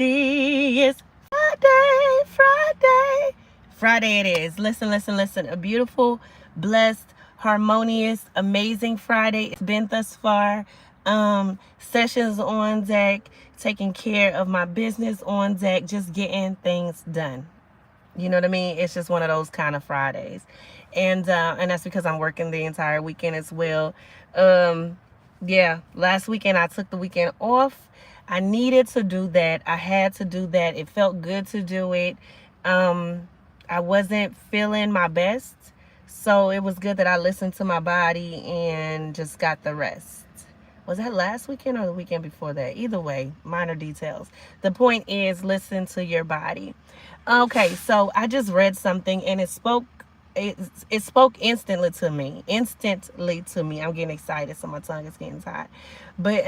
It's Friday, Friday. Friday it is. Listen, listen, listen. A beautiful, blessed, harmonious, amazing Friday it's been thus far. Sessions on deck, taking care of my business on deck, just getting things done. You know what I mean? It's just one of those kind of Fridays. And that's because I'm working the entire weekend as well. Um yeah, last weekend I took the weekend off. I needed to do that. I had to do that. It felt good to do it. I wasn't feeling my best. So it was good that I listened to my body and just got the rest. Was that last weekend or the weekend before that? Either way, minor details. The point is, listen to your body. Okay, so I just read something and it spoke instantly to me. Instantly to me. I'm getting excited, so my tongue is getting tired. But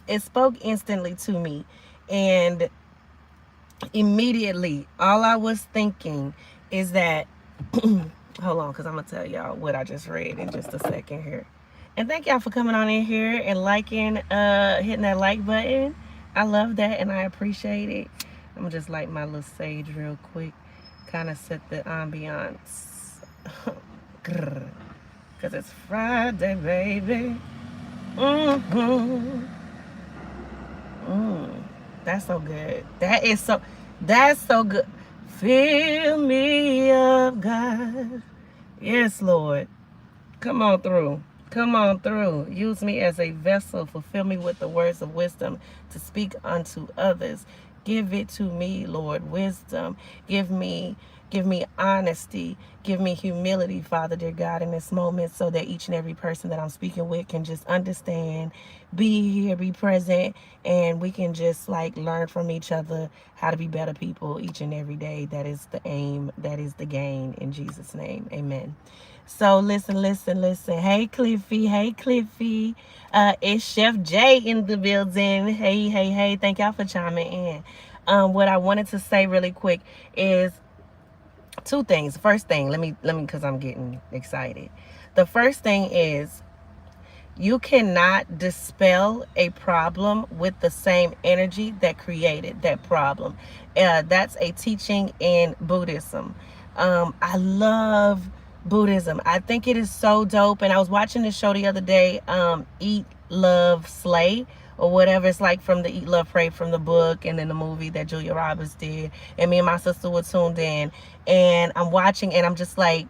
it spoke instantly to me, and immediately all I was thinking is that hold on, because I'm gonna tell y'all what I just read in just a second here. And thank y'all for coming on in here and liking, hitting that like button. I love that and I appreciate it. I'm gonna just light my little sage real quick, kind of set the ambiance. Because it's Friday, baby. Mm-hmm. That's so good. That's so good. Fill me up, God. Yes, Lord. Come on through. Come on through. Use me as a vessel. Fulfill me with the words of wisdom to speak unto others. Give it to me, Lord. Wisdom. Give me honesty. Give me humility, Father, dear God, in this moment, so that each and every person that I'm speaking with can just understand, be here, be present, and we can just like learn from each other how to be better people each and every day. That is the aim. That is the gain. In Jesus' name, amen. So listen, listen, listen. Hey, Cliffy. Hey, Cliffy. It's Chef Jay in the building. Hey, hey, hey. Thank y'all for chiming in. What I wanted to say really quick is two things. First thing, let me, because I'm getting excited. The first thing is, you cannot dispel a problem with the same energy that created that problem. That's a teaching in Buddhism. I love Buddhism. I think it is so dope. And I was watching this show the other day, Eat, Love, Slay, or whatever. It's like from the Eat, Love, Pray from the book, and then the movie that Julia Roberts did. And me and my sister were tuned in. And I'm watching, and I'm just like,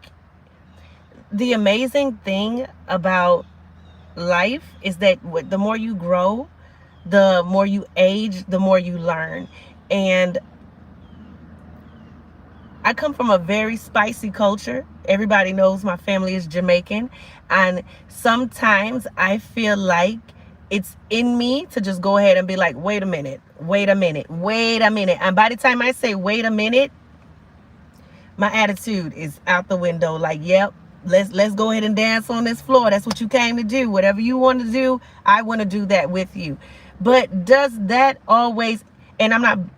the amazing thing about life is that the more you grow, the more you age, the more you learn. And I come from a very spicy culture. Everybody knows my family is Jamaican. And sometimes I feel like it's in me to just go ahead and be like, wait a minute, wait a minute, wait a minute. And by the time I say, wait a minute, my attitude is out the window. Like, yep, let's go ahead and dance on this floor. That's what you came to do. Whatever you want to do, I want to do that with you. But does that always, and I'm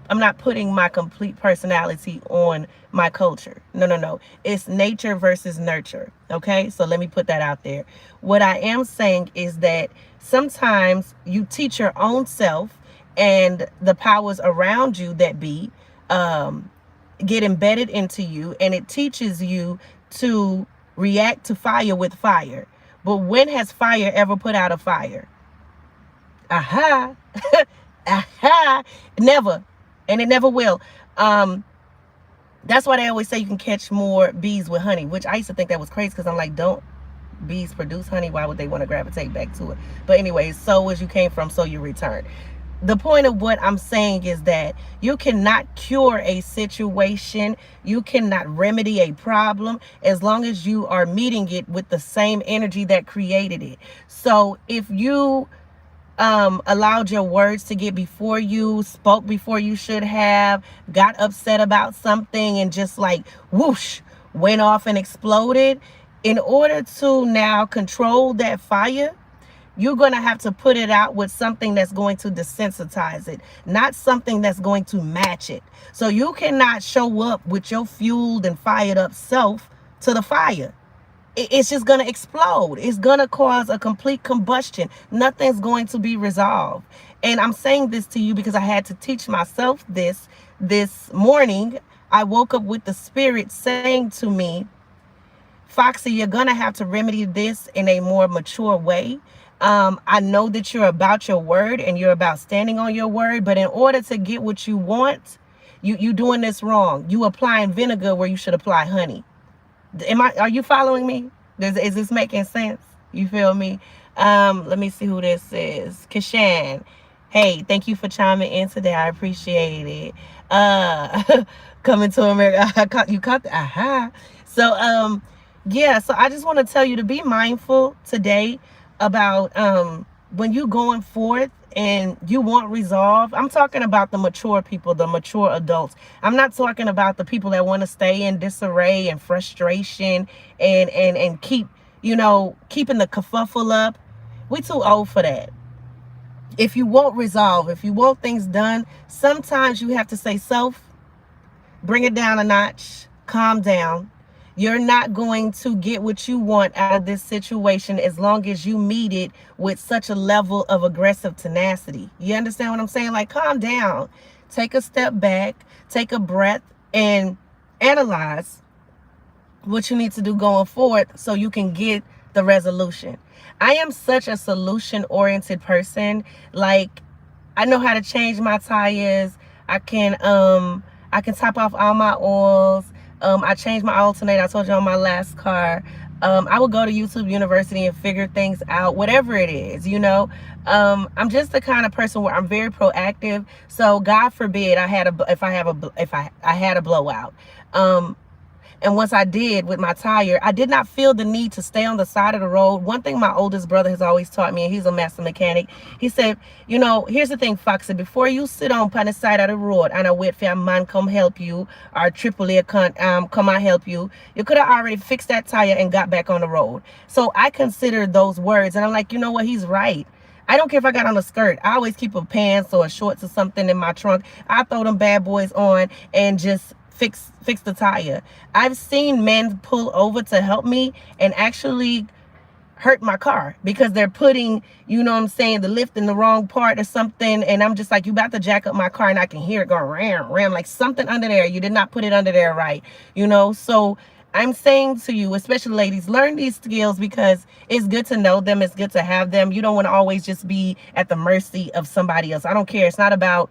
not putting my complete personality on my culture. No, no, no. It's nature versus nurture. Okay? So let me put that out there. What I am saying is that sometimes you teach your own self, and the powers around you that be get embedded into you, and it teaches you to react to fire with fire. But when has fire ever put out a fire? Aha. Aha. Never. And it never will. That's why they always say you can catch more bees with honey, which I used to think that was crazy, because I'm like, don't bees produce honey? Why would they want to gravitate back to it? But anyways, so as you came from, so you return. The point of what I'm saying is that you cannot cure a situation. You cannot remedy a problem as long as you are meeting it with the same energy that created it. So if you allowed your words to get before you, spoke before you should have, got upset about something, and just like whoosh, went off and exploded, in order to now control that fire, you're going to have to put it out with something that's going to desensitize it, not something that's going to match it. So you cannot show up with your fueled and fired up self to the fire. It's just going to explode. It's going to cause a complete combustion. Nothing's going to be resolved. And I'm saying this to you because I had to teach myself this morning. I woke up with the Spirit saying to me, Foxy, you're going to have to remedy this in a more mature way. I know that you're about your word and you're about standing on your word, but in order to get what you want, you doing this wrong. You applying vinegar where you should apply honey. Are you following me? Is this making sense? You feel me? Let me see who this is. Kishan. Hey, thank you for chiming in today. I appreciate it. Coming to America. You caught the aha. So yeah, so I just want to tell you to be mindful today about when you going forth and you want resolve. I'm talking about the mature people, the mature adults. I'm not talking about the people that want to stay in disarray and frustration and keep, keeping the kerfuffle up. We too old for that. If you want resolve, if you want things done, sometimes you have to say, self, bring it down a notch, calm down. You're not going to get what you want out of this situation as long as you meet it with such a level of aggressive tenacity. You understand what I'm saying? Like, calm down. Take a step back, take a breath, and analyze what you need to do going forward so you can get the resolution. I am such a solution-oriented person. Like, I know how to change my tires. I can top off all my oils. I changed my alternator. I told you on my last car. I would go to YouTube University and figure things out, whatever it is, I'm just the kind of person where I'm very proactive. So God forbid I had a blowout. And once I did with my tire, I did not feel the need to stay on the side of the road. One thing my oldest brother has always taught me, and he's a master mechanic, he said, here's the thing, Foxy, before you sit on the side of the road and wait for a man come help you or AAA come and help you, you could have already fixed that tire and got back on the road. So I considered those words, and I'm like, you know what, he's right. I don't care if I got on a skirt. I always keep a pants or a shorts or something in my trunk. I throw them bad boys on and just fix the tire. I've seen men pull over to help me and actually hurt my car because they're putting, the lift in the wrong part or something. And I'm just like, you about to jack up my car, and I can hear it go ram, ram, like something under there. You did not put it under there right, So I'm saying to you, especially ladies, learn these skills because it's good to know them. It's good to have them. You don't want to always just be at the mercy of somebody else. I don't care. It's not about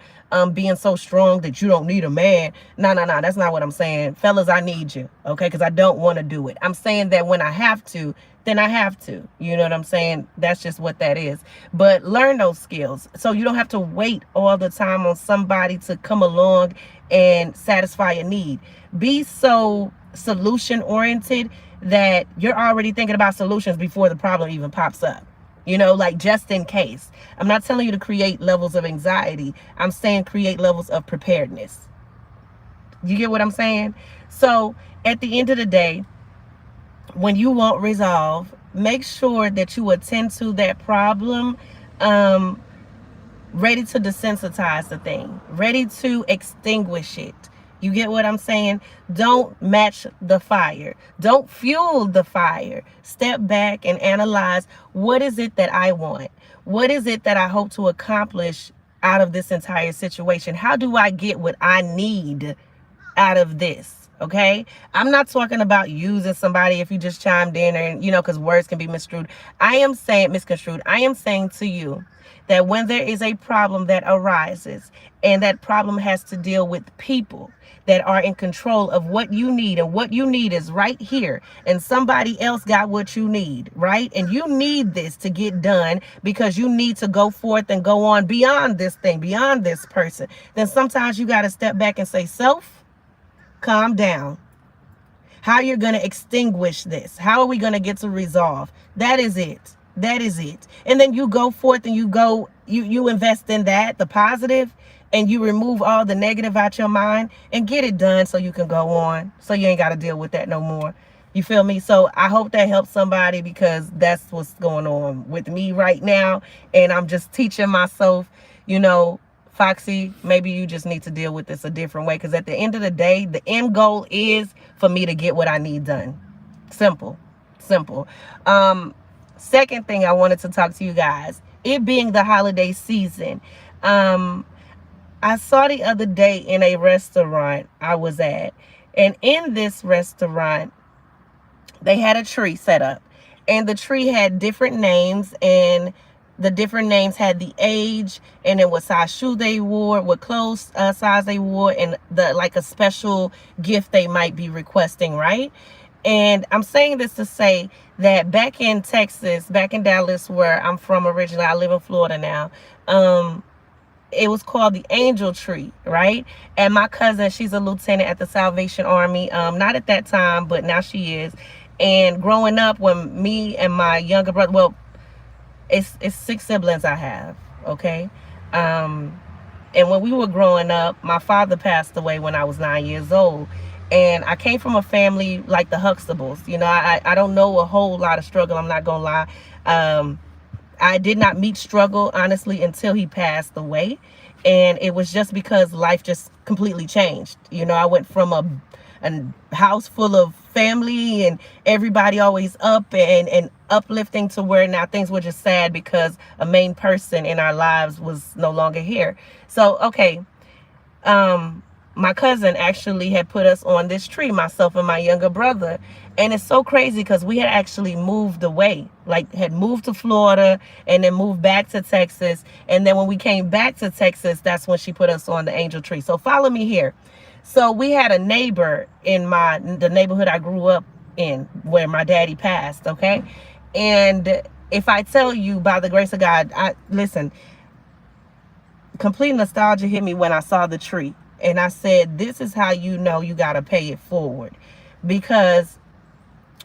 being so strong that you don't need a man. No. That's not what I'm saying. Fellas, I need you. Okay. Because I don't want to do it. I'm saying that when I have to, then I have to. You know what I'm saying? That's just what that is. But learn those skills so you don't have to wait all the time on somebody to come along and satisfy a need. Be so solution oriented that you're already thinking about solutions before the problem even pops up, like just in case. I'm not telling you to create levels of anxiety. I'm saying create levels of preparedness. You get what I'm saying? So at the end of the day, when you want resolve, make sure that you attend to that problem ready to desensitize the thing, ready to extinguish it. You get what I'm saying? Don't match the fire. Don't fuel the fire. Step back and analyze, what is it that I want? What is it that I hope to accomplish out of this entire situation? How do I get what I need out of this? Okay? I'm not talking about using somebody if you just chimed in or, because words can be misconstrued. I am saying to you that when there is a problem that arises and that problem has to deal with people that are in control of what you need, and what you need is right here, and somebody else got what you need, right? And you need this to get done because you need to go forth and go on beyond this thing, beyond this person. Then sometimes you got to step back and say, self, calm down. How you're going to extinguish this? How are we going to get to resolve? That is it. That is it. And then you go forth and you invest in that, the positive, and you remove all the negative out your mind and get it done so you can go on. So you ain't got to deal with that no more. You feel me? So I hope that helps somebody because that's what's going on with me right now. And I'm just teaching myself, Foxy, maybe you just need to deal with this a different way. Because at the end of the day, the end goal is for me to get what I need done. Simple. Second thing I wanted to talk to you guys, it being the holiday season, Um, I saw the other day in a restaurant I was at, and in this restaurant, they had a tree set up, and the tree had different names, and the different names had the age, and then what size shoe they wore, what clothes size they wore, and the like a special gift they might be requesting, right? And I'm saying this to say that back in Texas, back in Dallas, where I'm from originally, I live in Florida now. It was called the Angel Tree, right? And my cousin, she's a lieutenant at the Salvation Army. Not at that time, but now she is. And growing up, when me and my younger brother, well, it's 6 siblings I have, okay? And when we were growing up, my father passed away when I was 9 years old. And I came from a family like the Huxtables. You know, I don't know a whole lot of struggle, I'm not gonna lie. I did not meet struggle, honestly, until he passed away. And it was just because life just completely changed. You know, I went from a house full of family and everybody always up and uplifting to where now things were just sad because a main person in our lives was no longer here. So, okay. My cousin actually had put us on this tree, myself and my younger brother. And it's so crazy because we had actually moved away, like had moved to Florida and then moved back to Texas. And then when we came back to Texas, that's when she put us on the Angel Tree. So follow me here. So we had a neighbor in the neighborhood I grew up in where my daddy passed, okay? And if I tell you by the grace of God, listen, complete nostalgia hit me when I saw the tree. And I said, this is how you know you got to pay it forward. Because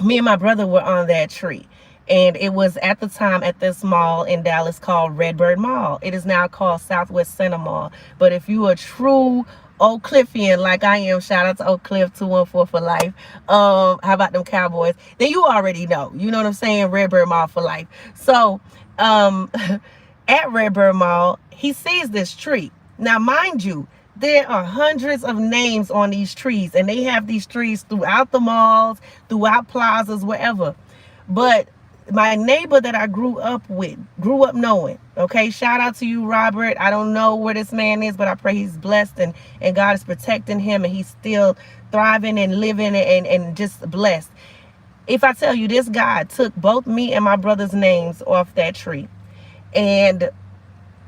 me and my brother were on that tree. And it was at the time at this mall in Dallas called Redbird Mall. It is now called Southwest Center Mall. But if you are a true Oak Cliffian like I am, shout out to Oak Cliff 214 for life. How about them Cowboys? Then you already know. You know what I'm saying? Redbird Mall for life. So at Redbird Mall, he sees this tree. Now, mind you, there are hundreds of names on these trees, and they have these trees throughout the malls, throughout plazas, wherever. But my neighbor that I grew up knowing, okay, shout out to you, Robert. I don't know where this man is, but I pray he's blessed and God is protecting him and he's still thriving and living and just blessed. If I tell you, this guy took both me and my brother's names off that tree and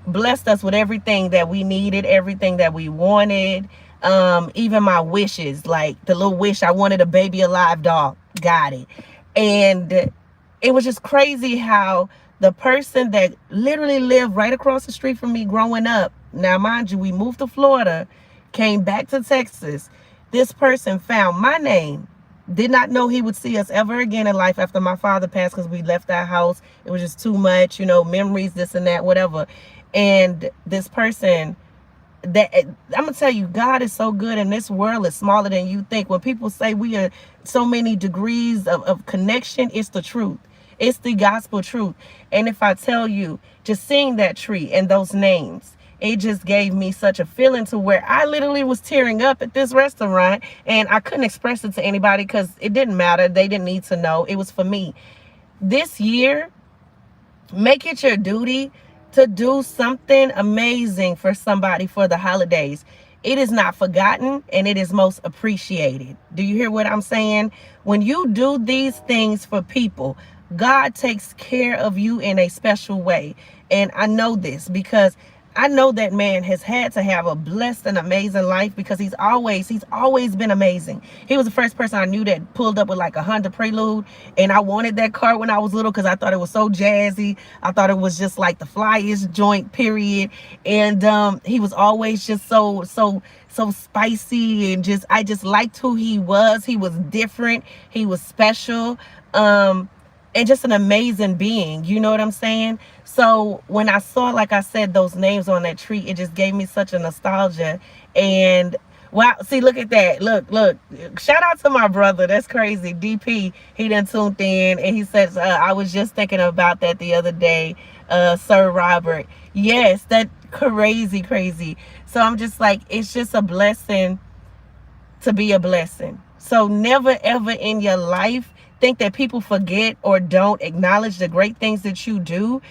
blessed us with everything that we needed, everything that we wanted, even my wishes, like the little wish I wanted a baby alive dog, got it. And it was just crazy how the person that literally lived right across the street from me growing up, now mind you, we moved to Florida, came back to Texas, this person found my name, did not know he would see us ever again in life after my father passed because we left our house. It was just too much, you know, memories, this and that, whatever. And this person, that I'm gonna tell you, God is so good, and this world is smaller than you think. When people say we are so many degrees of connection, it's the truth. It's the gospel truth. And if I tell you, just seeing that tree and those names, it just gave me such a feeling to where I literally was tearing up at this restaurant, and I couldn't express it to anybody because it didn't matter. They didn't need to know. It was for me. This year, make it your duty to do something amazing for somebody for the holidays. It is not forgotten and it is most appreciated. Do you hear what I'm saying? When you do these things for people, God takes care of you in a special way. And I know this because I know that man has had to have a blessed and amazing life because he's always been amazing. He was the first person I knew that pulled up with like a Honda Prelude, and I wanted that car when I was little because I thought it was so jazzy. I thought it was just like the flyest joint, period. And he was always just so spicy, and I just liked who he was. He was different. He was special. And just an amazing being, you know what I'm saying? So when I saw, like I said, those names on that tree, it just gave me such a nostalgia. And wow, see, look at that. Look. Shout out to my brother. That's crazy. DP, he done tuned in, and he says, I was just thinking about that the other day, Sir Robert. Yes, that crazy. So I'm just like, it's just a blessing to be a blessing. So never ever in your life think that people forget or don't acknowledge the great things that you do.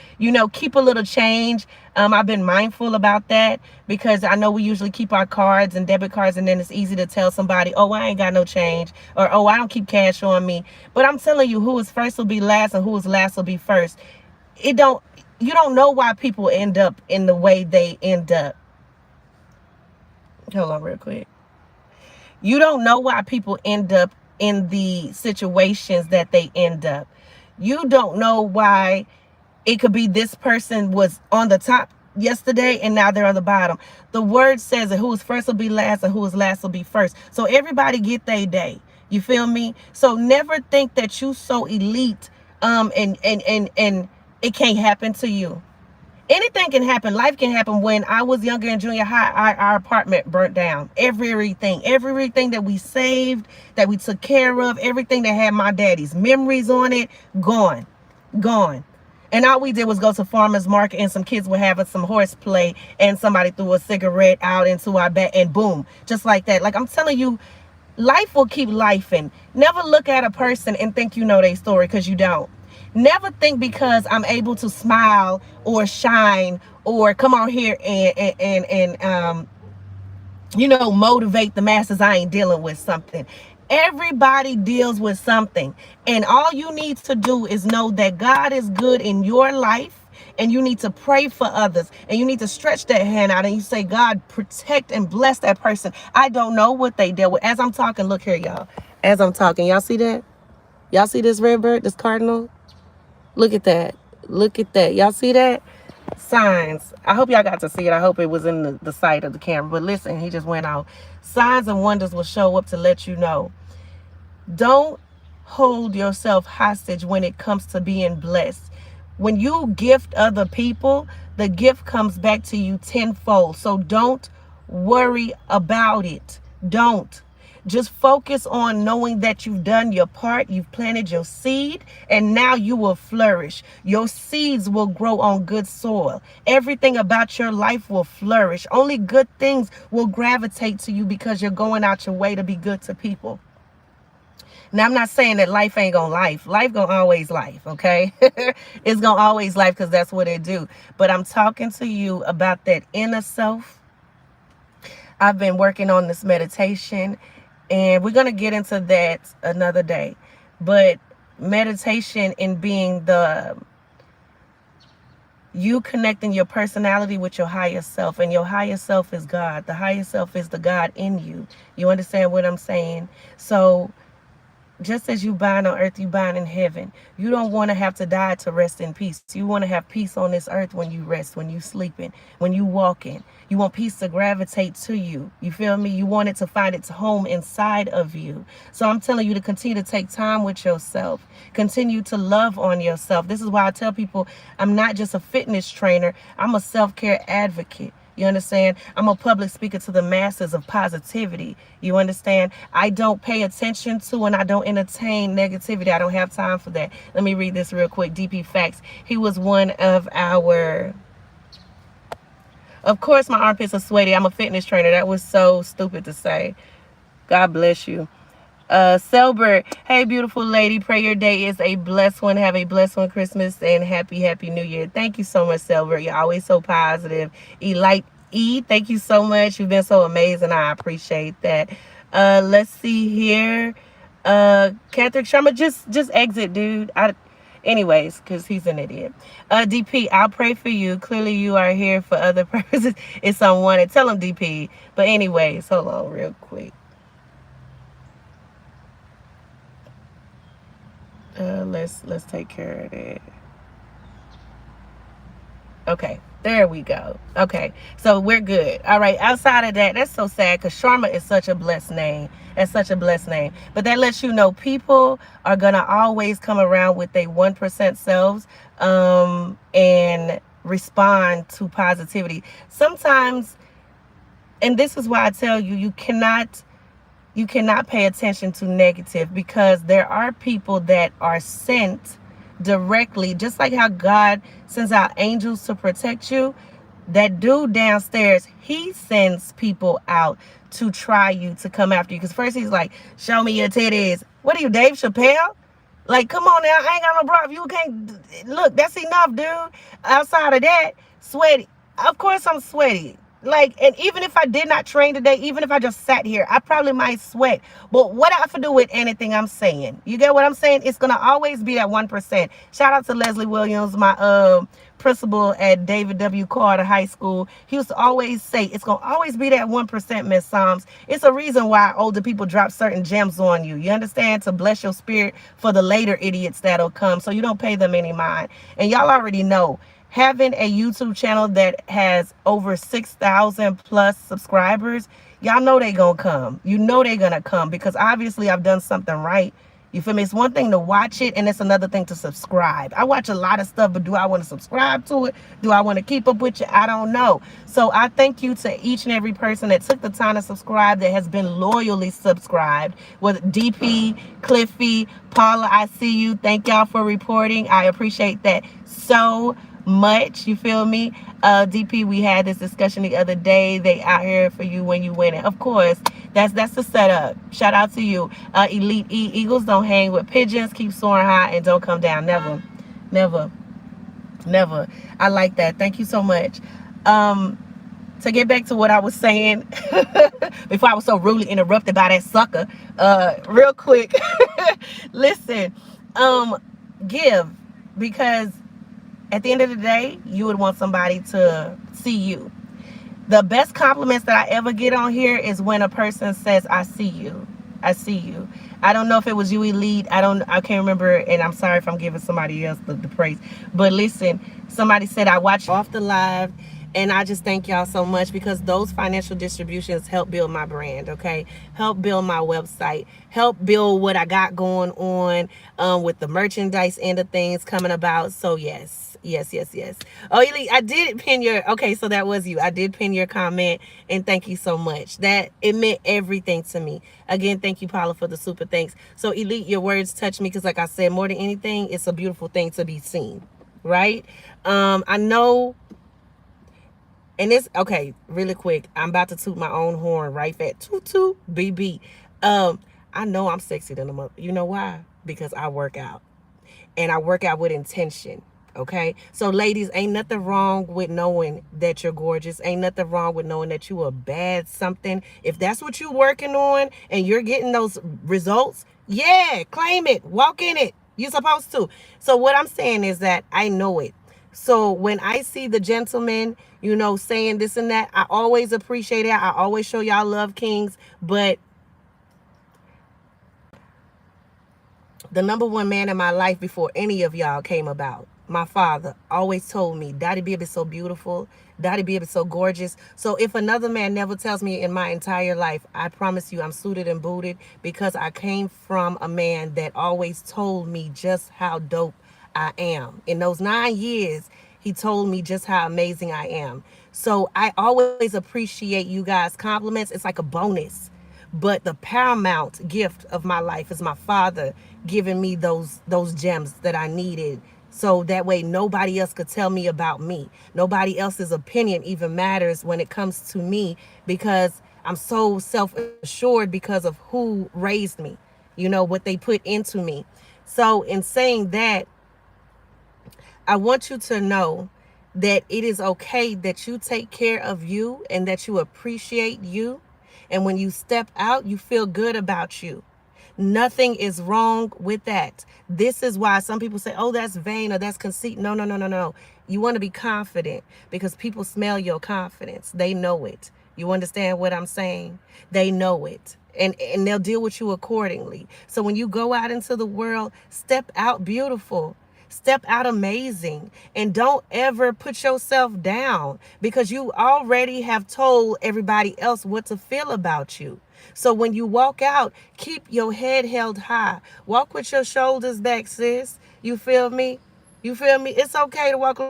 Keep a little change. I've been mindful about that, because I know we usually keep our cards and debit cards, and then it's easy to tell somebody, oh, I ain't got no change, or oh, I don't keep cash on me. But I'm telling you, who is first will be last, and who is last will be first. You don't know why people end up in the way they end up. Hold on real quick. You don't know why people end up in the situations that they end up. You don't know why it could be this person was on the top yesterday and now they're on the bottom. The word says that who is first will be last, and who is last will be first. So everybody get their day. You feel me? So never think that you so elite and it can't happen to you. Anything can happen. Life can happen. When I was younger in junior high, our apartment burnt down. Everything that we saved, that we took care of, everything that had my daddy's memories on it, gone. And all we did was go to farmer's market, and some kids were having some horseplay, and somebody threw a cigarette out into our back, and boom, just like that. Like I'm telling you, life will keep lifing. Never look at a person and think you know their story, because you don't. Never think because I'm able to smile or shine or come on here and motivate the masses, I ain't dealing with something. Everybody deals with something. And all you need to do is know that God is good in your life, and you need to pray for others, and you need to stretch that hand out and you say, God, protect and bless that person. I don't know what they deal with. As I'm talking, look here, y'all. As I'm talking, y'all see that? Y'all see this red bird, this cardinal? Look at that. Look at that. Y'all see that? Signs. I hope y'all got to see it. I hope it was in the sight of the camera. But listen, he just went out. Signs and wonders will show up to let you know. Don't hold yourself hostage when it comes to being blessed. When you gift other people, the gift comes back to you tenfold. So don't worry about it. Don't. Just focus on knowing that you've done your part. You've planted your seed, and now you will flourish. Your seeds will grow on good soil. Everything about your life will flourish. Only good things will gravitate to you because you're going out your way to be good to people. Now, I'm not saying that life ain't gonna life. Life gonna always life, okay? It's gonna always life, because that's what it do. But I'm talking to you about that inner self. I've been working on this meditation, and we're going to get into that another day. But meditation in being you connecting your personality with your higher self. And your higher self is God. The higher self is the God in you. You understand what I'm saying? So just as you bind on earth, you bind in heaven. You don't want to have to die to rest in peace. You want to have peace on this earth when you rest, when you sleeping, when you walking. You want peace to gravitate to you. You feel me? You want it to find its home inside of you. So I'm telling you to continue to take time with yourself. Continue to love on yourself. This is why I tell people I'm not just a fitness trainer. I'm a self-care advocate. You understand? I'm a public speaker to the masses of positivity. You understand? I don't pay attention to and I don't entertain negativity. I don't have time for that. Let me read this real quick. DP Facts. He was one of our... Of course, my armpits are sweaty. I'm a fitness trainer. That was so stupid to say. God bless you. Selbert, hey, beautiful lady. Pray your day is a blessed one. Have a blessed one, Christmas, and happy New Year. Thank you so much, Selbert. You're always so positive. Elite E, thank you so much. You've been so amazing. I appreciate that. Let's see here. Catherine Sharma, just exit, dude. Anyways, because he's an idiot. DP, I'll pray for you. Clearly, you are here for other purposes. It's unwanted. Tell him, DP. But anyways, hold on real quick. Let's take care of that. Okay, there we go. Okay, so we're good. All right, outside of that, that's so sad because Sharma is such a blessed name. That's such a blessed name. But that lets you know people are going to always come around with their 1% selves and respond to positivity. Sometimes, and this is why I tell you, you cannot pay attention to negative, because there are people that are sent directly, just like how God sends out angels to protect you. That dude downstairs, he sends people out to try you, to come after you. Because first he's like, show me your titties. What are you, Dave Chappelle? Like, come on now, I ain't got no bra. If you can't look, that's enough, dude. Outside of that, sweaty. Of course I'm sweaty. Like, and even if I did not train today, even if I just sat here, I probably might sweat. But what I have to do with anything I'm saying? You get what I'm saying? It's gonna always be that 1%. Shout out to Leslie Williams, my principal at David W. Carter High School. He used to always say, it's going to always be that 1%, Miss Psalms. It's a reason why older people drop certain gems on you. You understand? To bless your spirit for the later idiots that'll come, so you don't pay them any mind. And y'all already know, having a YouTube channel that has over 6,000 plus subscribers, y'all know they gonna come. You know they gonna come because obviously I've done something right. You feel me? It's one thing to watch it, and it's another thing to subscribe. I watch a lot of stuff, but do I want to subscribe to it? Do I want to keep up with you? I don't know. So I thank you to each and every person that took the time to subscribe, that has been loyally subscribed. With DP, Cliffy, Paula, I see you. Thank y'all for reporting. I appreciate that so much. You feel me? DP, we had this discussion the other day. They out here for you when you win it. Of course, that's the setup. Shout out to you. Elite Eagles don't hang with pigeons. Keep soaring high and don't come down. Never, never, never. I like that. Thank you so much. To get back to what I was saying before I was so rudely interrupted by that sucker, real quick. Listen, give, because at the end of the day, you would want somebody to see you. The best compliments that I ever get on here is when a person says, I see you. I see you. I don't know if it was you, Elite. I can't remember, and I'm sorry if I'm giving somebody else the praise. But listen, somebody said, I watch off the live, and I just thank y'all so much, because those financial distributions help build my brand, okay? Help build my website. Help build what I got going on with the merchandise end of things coming about. So yes. Yes. Oh, Elite, I did pin your, okay, so that was you. I did pin your comment, and thank you so much. That, it meant everything to me. Again, thank you, Paula, for the super thanks. So Elite, your words touch me, because like I said, more than anything, it's a beautiful thing to be seen, right? I know, and it's, okay, really quick, I'm about to toot my own horn right fat. Toot toot, BB. I know I'm sexy than a mother. You know why? Because I work out. And I work out with intention. Okay, so ladies, ain't nothing wrong with knowing that you're gorgeous. Ain't nothing wrong with knowing that you are bad something. If that's what you're working on and you're getting those results, yeah, claim it, walk in it. You're supposed to. So what I'm saying is that I know it. So when I see the gentleman, you know, saying this and that, I always appreciate it. I always show y'all love, kings. But the number one man in my life before any of y'all came about, my father, always told me, Daddy Bibb is so beautiful. Daddy Bibb is so gorgeous. So if another man never tells me in my entire life, I promise you I'm suited and booted, because I came from a man that always told me just how dope I am. In those 9 years, he told me just how amazing I am. So I always appreciate you guys' compliments. It's like a bonus. But the paramount gift of my life is my father giving me those gems that I needed, so that way nobody else could tell me about me. Nobody else's opinion even matters when it comes to me, because I'm so self-assured because of who raised me, you know, what they put into me. So in saying that, I want you to know that it is okay that you take care of you and that you appreciate you. And when you step out, you feel good about you. Nothing is wrong with that. This is why some people say, oh, that's vain or that's conceit. No. You want to be confident, because people smell your confidence. They know it. You understand what I'm saying? They know it. And they'll deal with you accordingly. So when you go out into the world, step out beautiful. Step out amazing, and don't ever put yourself down, because you already have told everybody else what to feel about you. So when you walk out, keep your head held high. Walk with your shoulders back, sis. You feel me? You feel me? It's okay to walk